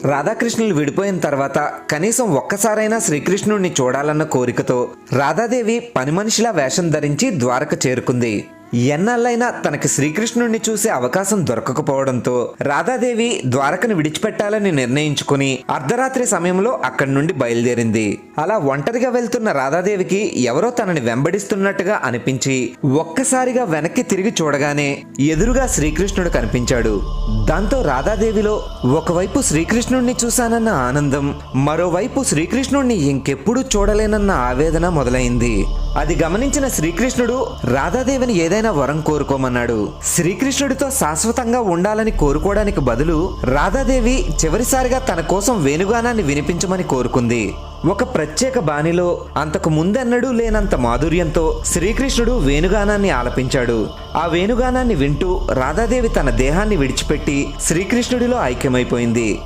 రాధాకృష్ణులు విడిపోయిన తర్వాత కనీసం ఒక్కసారైనా శ్రీకృష్ణుడిని చూడాలన్న కోరికతో రాధాదేవి పని మనిషిలా వేషం ధరించి ద్వారక చేరుకుంది. ఎన్నాళ్ళైనా తనకి శ్రీకృష్ణుడిని చూసే అవకాశం దొరకకపోవడంతో రాధాదేవి ద్వారకను విడిచిపెట్టాలని నిర్ణయించుకుని అర్ధరాత్రి సమయంలో అక్కడి నుండి బయలుదేరింది. అలా ఒంటరిగా వెళ్తున్న రాధాదేవికి ఎవరో తనని వెంబడిస్తున్నట్టుగా అనిపించి ఒక్కసారిగా వెనక్కి తిరిగి చూడగానే ఎదురుగా శ్రీకృష్ణుడు కనిపించాడు. దాంతో రాధాదేవిలో ఒకవైపు శ్రీకృష్ణుడిని చూశానన్న ఆనందం, మరోవైపు శ్రీకృష్ణుడిని ఇంకెప్పుడు చూడలేనన్న ఆవేదన మొదలైంది. అది గమనించిన శ్రీకృష్ణుడు రాధాదేవిని ఏదైనా వరం కోరుకోమన్నాడు. శ్రీకృష్ణుడితో శాశ్వతంగా ఉండాలని కోరుకోవడానికి బదులు రాధాదేవి చివరిసారిగా తన కోసం వేణుగానాన్ని వినిపించమని కోరుకుంది. ఒక ప్రత్యేక బాణిలో అంతకు ముందెన్నడూ లేనంత మాధుర్యంతో శ్రీకృష్ణుడు వేణుగానాన్ని ఆలపించాడు. ఆ వేణుగానాన్ని వింటూ రాధాదేవి తన దేహాన్ని విడిచిపెట్టి శ్రీకృష్ణుడిలో ఐక్యమైపోయింది.